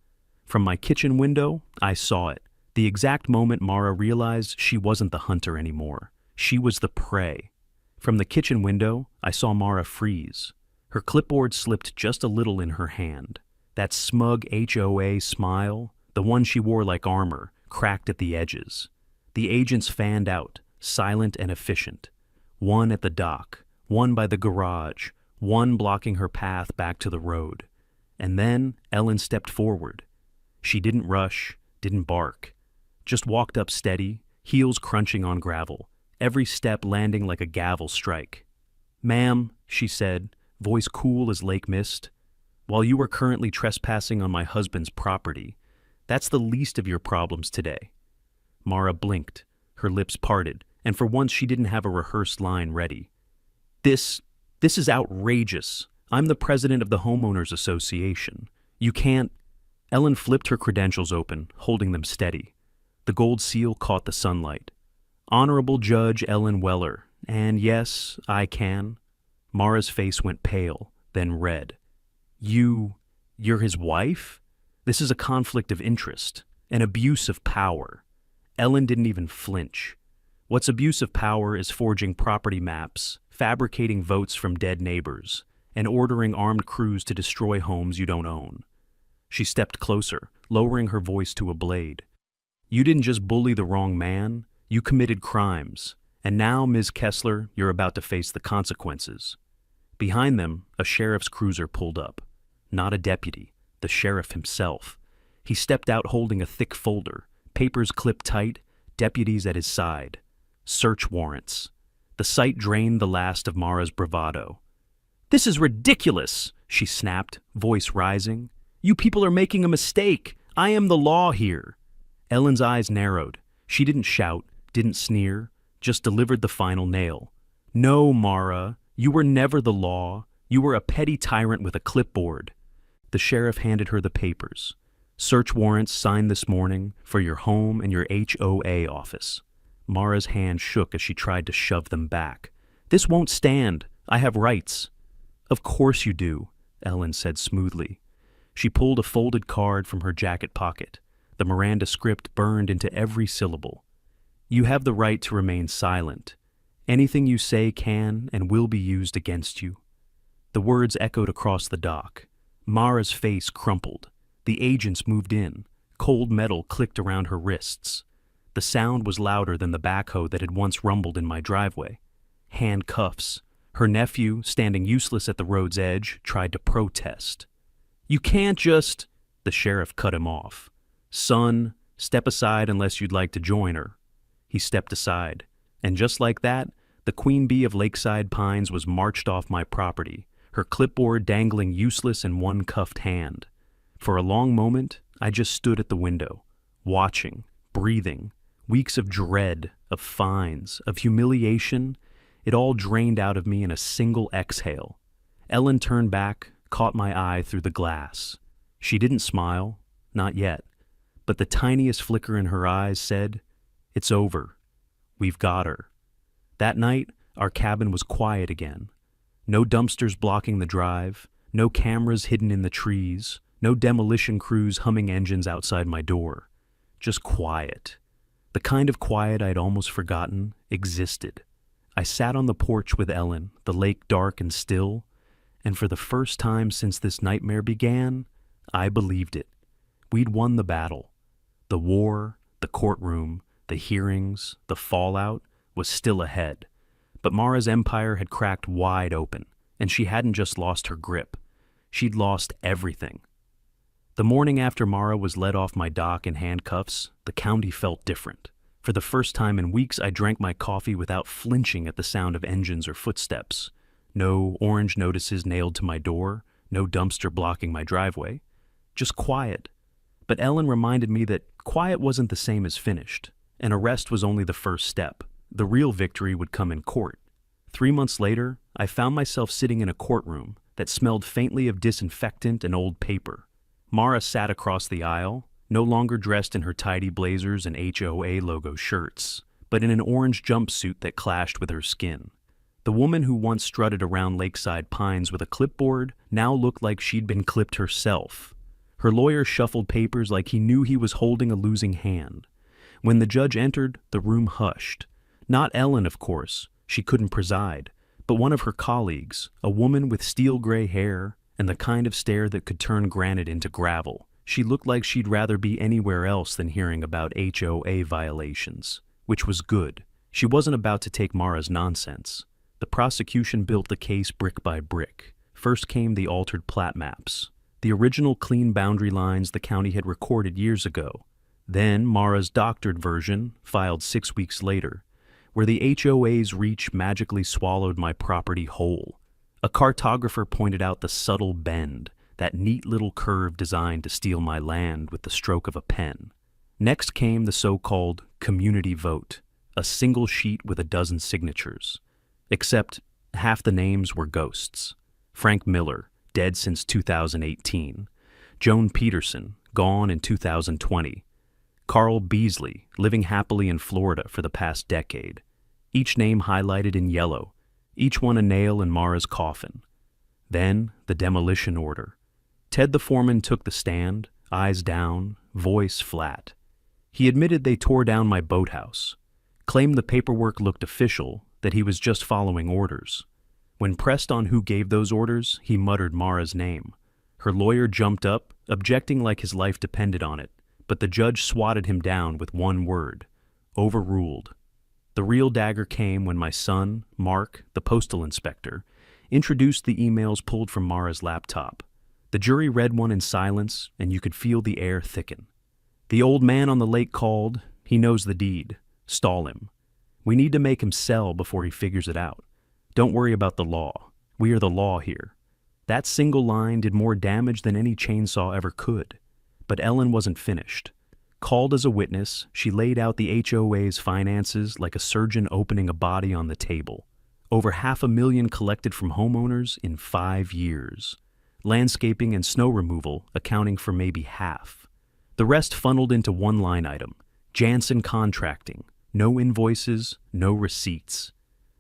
S1: From my kitchen window, I saw it, the exact moment Mara realized she wasn't the hunter anymore. She was the prey. From the kitchen window, I saw Mara freeze. Her clipboard slipped just a little in her hand. That smug HOA smile, the one she wore like armor, cracked at the edges. The agents fanned out, silent and efficient. One at the dock, one by the garage, one blocking her path back to the road. And then Ellen stepped forward. She didn't rush, didn't bark. Just walked up steady, heels crunching on gravel, every step landing like a gavel strike. "Ma'am," she said, voice cool as lake mist, "while you are currently trespassing on my husband's property, that's the least of your problems today." Mara blinked, her lips parted, and for once she didn't have a rehearsed line ready. This is outrageous. I'm the president of the Homeowners Association. You can't." Ellen flipped her credentials open, holding them steady. The gold seal caught the sunlight. "Honorable Judge Ellen Weller, and yes, I can." Mara's face went pale, then red. You're his wife? This is a conflict of interest, an abuse of power." Ellen didn't even flinch. What's abuse of power is forging property maps, fabricating votes from dead neighbors, and ordering armed crews to destroy homes you don't own. She stepped closer, lowering her voice to a blade. "You didn't just bully the wrong man, you committed crimes, and now, Ms. Kessler, you're about to face the consequences." Behind them, a sheriff's cruiser pulled up. Not a deputy, the sheriff himself. He stepped out holding a thick folder, papers clipped tight, deputies at his side. Search warrants. The sight drained the last of Mara's bravado. "This is ridiculous," she snapped, voice rising. "You people are making a mistake. I am the law here." Ellen's eyes narrowed. She didn't shout, didn't sneer, just delivered the final nail. "No, Mara, you were never the law. You were a petty tyrant with a clipboard." The sheriff handed her the papers. "Search warrants signed this morning for your home and your HOA office." Mara's hand shook as she tried to shove them back. "This won't stand. I have rights." "Of course you do," Ellen said smoothly. She pulled a folded card from her jacket pocket. The Miranda script burned into every syllable. "You have the right to remain silent. Anything you say can and will be used against you." The words echoed across the dock. Mara's face crumpled. The agents moved in. Cold metal clicked around her wrists. The sound was louder than the backhoe that had once rumbled in my driveway. Handcuffs. Her nephew, standing useless at the road's edge, tried to protest. "You can't just—" The sheriff cut him off. "Son, step aside unless you'd like to join her." He stepped aside, and just like that, the queen bee of Lakeside Pines was marched off my property, her clipboard dangling useless in one cuffed hand. For a long moment, I just stood at the window, watching, breathing, weeks of dread, of fines, of humiliation. It all drained out of me in a single exhale. Ellen turned back, caught my eye through the glass. She didn't smile, not yet, but the tiniest flicker in her eyes said, "It's over. We've got her." That night, our cabin was quiet again. No dumpsters blocking the drive, no cameras hidden in the trees, no demolition crews humming engines outside my door. Just quiet. The kind of quiet I'd almost forgotten existed. I sat on the porch with Ellen, the lake dark and still, and for the first time since this nightmare began, I believed it. We'd won the battle. The war, the courtroom, the hearings, the fallout was still ahead. But Mara's empire had cracked wide open, and she hadn't just lost her grip. She'd lost everything. The morning after Mara was led off my dock in handcuffs, the county felt different. For the first time in weeks, I drank my coffee without flinching at the sound of engines or footsteps. No orange notices nailed to my door, no dumpster blocking my driveway. Just quiet. But Ellen reminded me that quiet wasn't the same as finished. An arrest was only the first step. The real victory would come in court. 3 months later, I found myself sitting in a courtroom that smelled faintly of disinfectant and old paper. Mara sat across the aisle, no longer dressed in her tidy blazers and HOA logo shirts, but in an orange jumpsuit that clashed with her skin. The woman who once strutted around Lakeside Pines with a clipboard now looked like she'd been clipped herself. Her lawyer shuffled papers like he knew he was holding a losing hand. When the judge entered, the room hushed. Not Ellen, of course. She couldn't preside, but one of her colleagues, a woman with steel gray hair and the kind of stare that could turn granite into gravel. She looked like she'd rather be anywhere else than hearing about HOA violations, which was good. She wasn't about to take Mara's nonsense. The prosecution built the case brick by brick. First came the altered plat maps, the original clean boundary lines the county had recorded years ago. Then Mara's doctored version, filed 6 weeks later, where the HOA's reach magically swallowed my property whole. A cartographer pointed out the subtle bend, that neat little curve designed to steal my land with the stroke of a pen. Next came the so-called community vote, a single sheet with a dozen signatures. Except half the names were ghosts. Frank Miller, dead since 2018. Joan Peterson, gone in 2020. Carl Beasley, living happily in Florida for the past decade. Each name highlighted in yellow, each one a nail in Mara's coffin. Then the demolition order. Ted the foreman took the stand, eyes down, voice flat. He admitted they tore down my boathouse, claimed the paperwork looked official, that he was just following orders. When pressed on who gave those orders, he muttered Mara's name. Her lawyer jumped up, objecting like his life depended on it, but the judge swatted him down with one word: overruled. The real dagger came when my son, Mark, the postal inspector, introduced the emails pulled from Mara's laptop. The jury read one in silence, and you could feel the air thicken. The old man on the lake called. He knows the deed. Stall him. We need to make him sell before he figures it out. Don't worry about the law. We are the law here. That single line did more damage than any chainsaw ever could. But Ellen wasn't finished. Called as a witness, she laid out the HOA's finances like a surgeon opening a body on the table. Over $500,000 collected from homeowners in 5 years. Landscaping and snow removal accounting for maybe half. The rest funneled into one line item: Jansen Contracting. No invoices, no receipts.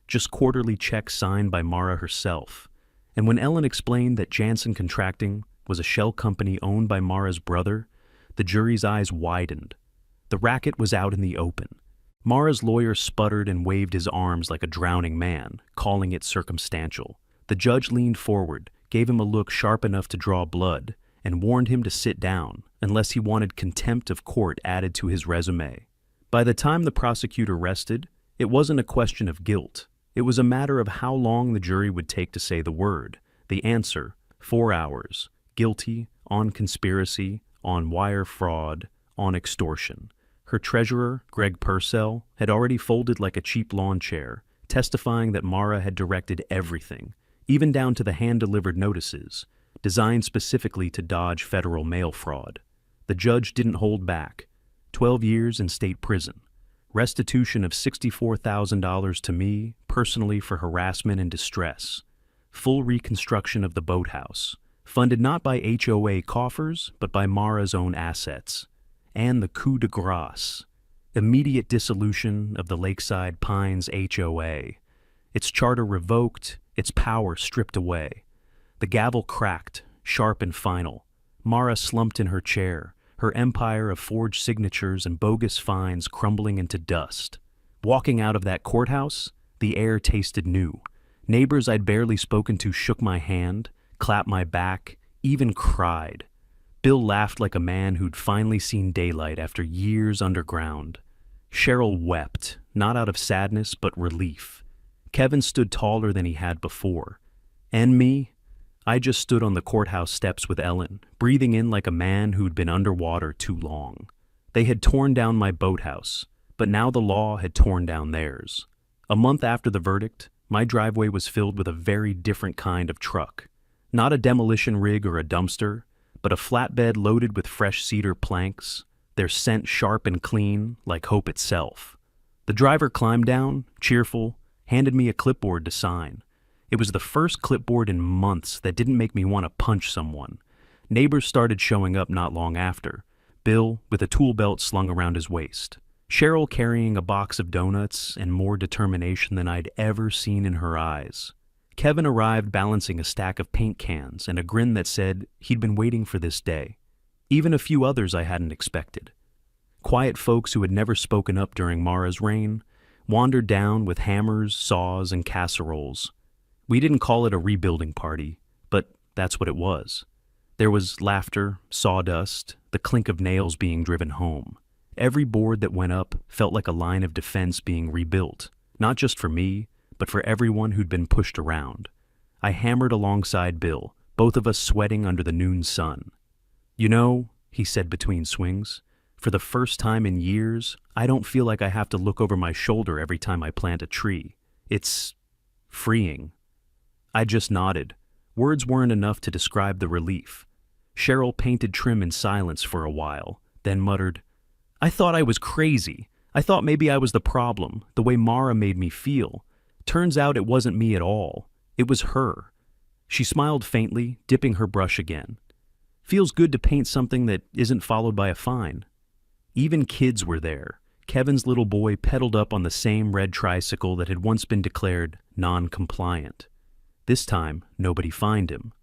S1: Just quarterly checks signed by Mara herself. And when Ellen explained that Jansen Contracting was a shell company owned by Mara's brother, the jury's eyes widened. The racket was out in the open. Mara's lawyer sputtered and waved his arms like a drowning man, calling it circumstantial. The judge leaned forward, gave him a look sharp enough to draw blood, and warned him to sit down unless he wanted contempt of court added to his resume. By the time the prosecutor rested, it wasn't a question of guilt. It was a matter of how long the jury would take to say the word. The answer: 4 hours. Guilty, on conspiracy, on wire fraud, on extortion. Her treasurer, Greg Purcell, had already folded like a cheap lawn chair, testifying that Mara had directed everything, even down to the hand-delivered notices, designed specifically to dodge federal mail fraud. The judge didn't hold back. 12 years in state prison. Restitution of $64,000 to me, personally, for harassment and distress. Full reconstruction of the boathouse, funded not by HOA coffers, but by Mara's own assets. And the coup de grace. Immediate dissolution of the Lakeside Pines HOA. Its charter revoked, its power stripped away. The gavel cracked, sharp and final. Mara slumped in her chair, her empire of forged signatures and bogus fines crumbling into dust. Walking out of that courthouse, the air tasted new. Neighbors I'd barely spoken to shook my hand, clapped my back, even cried. Bill laughed like a man who'd finally seen daylight after years underground. Cheryl wept, not out of sadness but relief. Kevin stood taller than he had before. And me? I just stood on the courthouse steps with Ellen, breathing in like a man who'd been underwater too long. They had torn down my boathouse, but now the law had torn down theirs. A month after the verdict, my driveway was filled with a very different kind of truck. Not a demolition rig or a dumpster, but a flatbed loaded with fresh cedar planks, their scent sharp and clean, like hope itself. The driver climbed down, cheerful, handed me a clipboard to sign. It was the first clipboard in months that didn't make me want to punch someone. Neighbors started showing up not long after. Bill with a tool belt slung around his waist. Cheryl carrying a box of donuts and more determination than I'd ever seen in her eyes. Kevin arrived balancing a stack of paint cans and a grin that said he'd been waiting for this day. Even a few others I hadn't expected. Quiet folks who had never spoken up during Mara's reign wandered down with hammers, saws, and casseroles. We didn't call it a rebuilding party, but that's what it was. There was laughter, sawdust, the clink of nails being driven home. Every board that went up felt like a line of defense being rebuilt, not just for me, but for everyone who'd been pushed around. I hammered alongside Bill, both of us sweating under the noon sun. "You know," he said between swings, "for the first time in years, I don't feel like I have to look over my shoulder every time I plant a tree. It's freeing." I just nodded. Words weren't enough to describe the relief. Cheryl painted trim in silence for a while, then muttered, "I thought I was crazy. I thought maybe I was the problem, the way Mara made me feel. Turns out it wasn't me at all. It was her." She smiled faintly, dipping her brush again. "Feels good to paint something that isn't followed by a fine." Even kids were there. Kevin's little boy pedaled up on the same red tricycle that had once been declared non-compliant. This time, nobody fined him.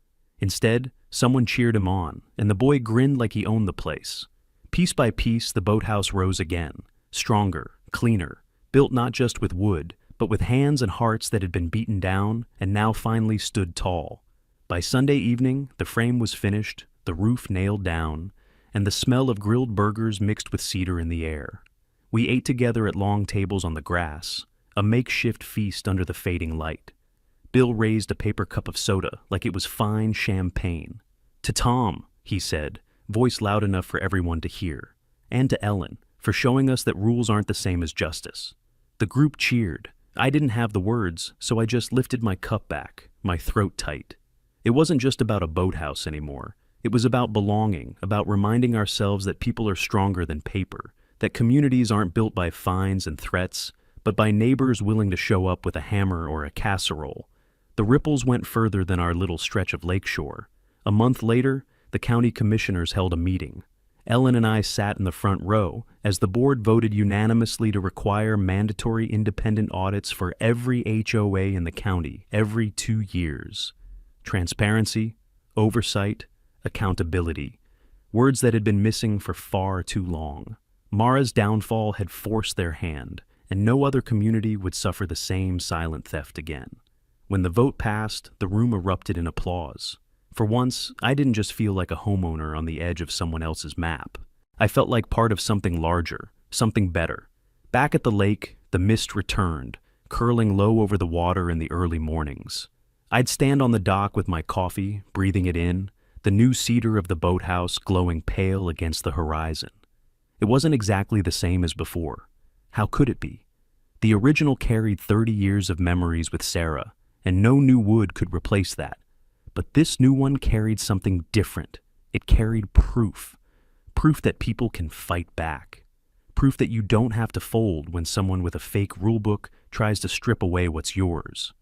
S1: Instead, someone cheered him on, and the boy grinned like he owned the place. Piece by piece, the boathouse rose again, stronger, cleaner, built not just with wood, but with hands and hearts that had been beaten down and now finally stood tall. By Sunday evening, the frame was finished, the roof nailed down, and the smell of grilled burgers mixed with cedar in the air. We ate together at long tables on the grass, a makeshift feast under the fading light. Bill raised a paper cup of soda like it was fine champagne. "To Tom," he said, voice loud enough for everyone to hear, "and to Ellen, for showing us that rules aren't the same as justice." The group cheered. I didn't have the words, so I just lifted my cup back, my throat tight. It wasn't just about a boathouse anymore. It was about belonging, about reminding ourselves that people are stronger than paper, that communities aren't built by fines and threats, but by neighbors willing to show up with a hammer or a casserole. The ripples went further than our little stretch of lakeshore. A month later, the county commissioners held a meeting. Ellen and I sat in the front row as the board voted unanimously to require mandatory independent audits for every HOA in the county every 2 years. Transparency, oversight, accountability. Words that had been missing for far too long. Mara's downfall had forced their hand, and no other community would suffer the same silent theft again. When the vote passed, the room erupted in applause. For once, I didn't just feel like a homeowner on the edge of someone else's map. I felt like part of something larger, something better. Back at the lake, the mist returned, curling low over the water in the early mornings. I'd stand on the dock with my coffee, breathing it in, the new cedar of the boathouse glowing pale against the horizon. It wasn't exactly the same as before. How could it be? The original carried 30 years of memories with Sarah, and no new wood could replace that. But this new one carried something different. It carried proof. Proof that people can fight back. Proof that you don't have to fold when someone with a fake rulebook tries to strip away what's yours.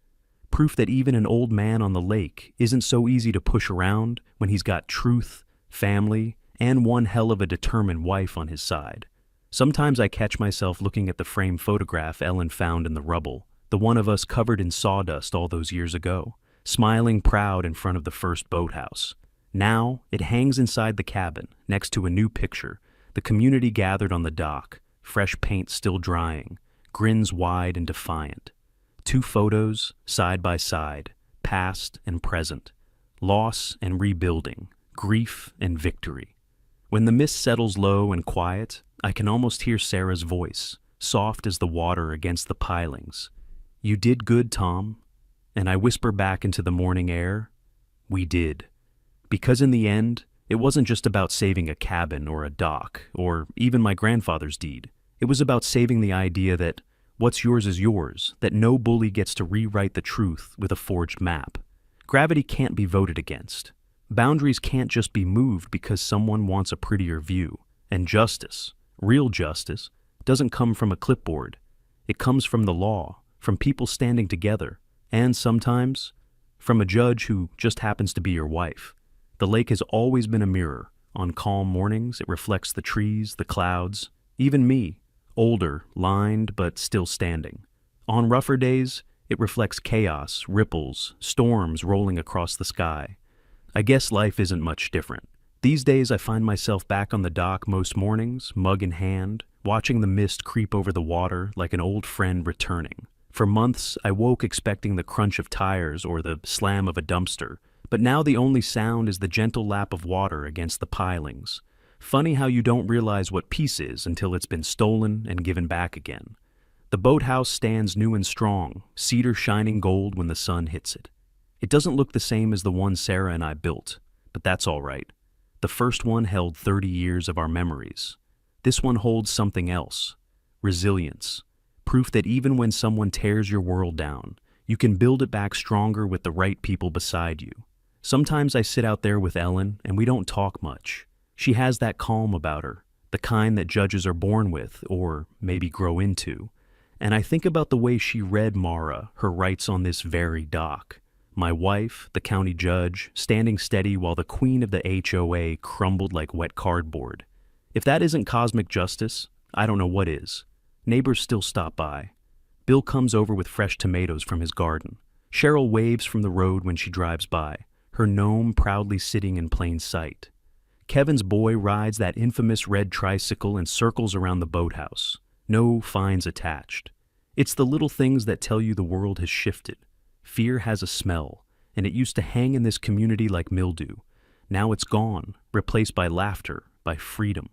S1: Proof that even an old man on the lake isn't so easy to push around when he's got truth, family, and one hell of a determined wife on his side. Sometimes I catch myself looking at the framed photograph Ellen found in the rubble, the one of us covered in sawdust all those years ago, smiling proud in front of the first boathouse. Now, it hangs inside the cabin, next to a new picture, the community gathered on the dock, fresh paint still drying, grins wide and defiant. 2 photos, side by side, past and present, loss and rebuilding, grief and victory. When the mist settles low and quiet, I can almost hear Sarah's voice, soft as the water against the pilings. "You did good, Tom." And I whisper back into the morning air, "We did." Because in the end, it wasn't just about saving a cabin or a dock, or even my grandfather's deed. It was about saving the idea that what's yours is yours, that no bully gets to rewrite the truth with a forged map. Gravity can't be voted against. Boundaries can't just be moved because someone wants a prettier view. And justice, real justice, doesn't come from a clipboard. It comes from the law, from people standing together, and sometimes from a judge who just happens to be your wife. The lake has always been a mirror. On calm mornings, it reflects the trees, the clouds, even me, older, lined, but still standing. On rougher days, it reflects chaos, ripples, storms rolling across the sky. I guess life isn't much different. These days I find myself back on the dock most mornings, mug in hand, watching the mist creep over the water like an old friend returning. For months I woke expecting the crunch of tires or the slam of a dumpster, but now the only sound is the gentle lap of water against the pilings. Funny how you don't realize what peace is until it's been stolen and given back again. The boathouse stands new and strong, cedar shining gold when the sun hits it. It doesn't look the same as the one Sarah and I built, but that's all right. The first one held 30 years of our memories. This one holds something else. Resilience. Proof that even when someone tears your world down, you can build it back stronger with the right people beside you. Sometimes I sit out there with Ellen and we don't talk much. She has that calm about her, the kind that judges are born with, or maybe grow into. And I think about the way she read Mara, her rights on this very dock. My wife, the county judge, standing steady while the queen of the HOA crumbled like wet cardboard. If that isn't cosmic justice, I don't know what is. Neighbors still stop by. Bill comes over with fresh tomatoes from his garden. Cheryl waves from the road when she drives by, her gnome proudly sitting in plain sight. Kevin's boy rides that infamous red tricycle and circles around the boathouse. No fines attached. It's the little things that tell you the world has shifted. Fear has a smell, and it used to hang in this community like mildew. Now it's gone, replaced by laughter, by freedom.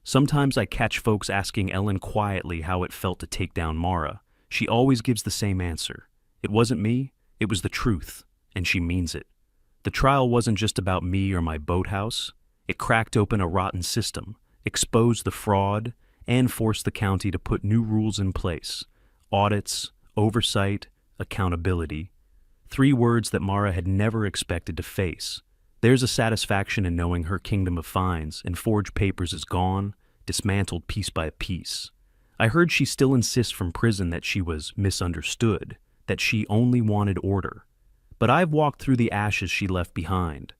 S1: Sometimes I catch folks asking Ellen quietly how it felt to take down Mara. She always gives the same answer. It wasn't me, it was the truth, and she means it. The trial wasn't just about me or my boathouse. It cracked open a rotten system, exposed the fraud, and forced the county to put new rules in place. Audits, oversight, accountability. 3 words that Mara had never expected to face. There's a satisfaction in knowing her kingdom of fines and forged papers is gone, dismantled piece by piece. I heard she still insists from prison that she was misunderstood, that she only wanted order. But I've walked through the ashes she left behind.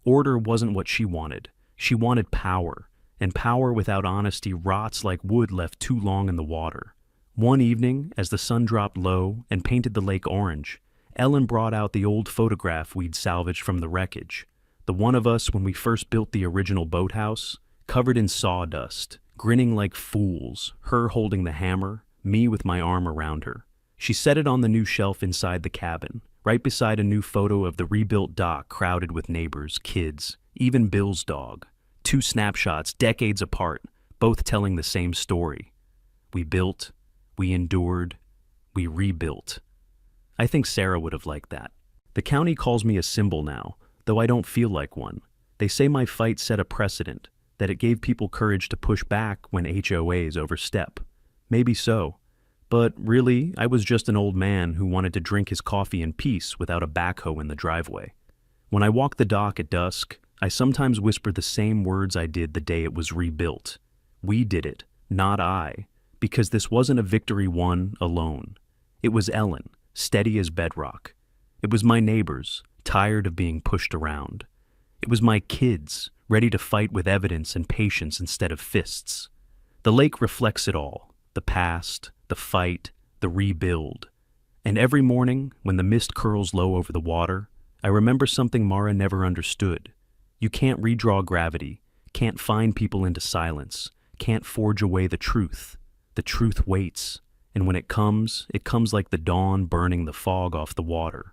S1: Order wasn't what she wanted. She wanted power, and power without honesty rots like wood left too long in the water. One evening, as the sun dropped low and painted the lake orange, Ellen brought out the old photograph we'd salvaged from the wreckage. The one of us when we first built the original boathouse, covered in sawdust, grinning like fools, her holding the hammer, me with my arm around her. She set it on the new shelf inside the cabin, right beside a new photo of the rebuilt dock crowded with neighbors, kids, even Bill's dog. 2 snapshots decades apart, both telling the same story. We built, we endured, we rebuilt. I think Sarah would have liked that. The county calls me a symbol now, though I don't feel like one. They say my fight set a precedent, that it gave people courage to push back when HOAs overstep. Maybe so. But really, I was just an old man who wanted to drink his coffee in peace without a backhoe in the driveway. When I walk the dock at dusk, I sometimes whisper the same words I did the day it was rebuilt. We did it, not I. Because this wasn't a victory won alone. It was Ellen, steady as bedrock. It was my neighbors, tired of being pushed around. It was my kids, ready to fight with evidence and patience instead of fists. The lake reflects it all, the past, the fight, the rebuild. And every morning, when the mist curls low over the water, I remember something Mara never understood. You can't redraw gravity, can't find people into silence, can't forge away the truth. The truth waits, and when it comes like the dawn burning the fog off the water.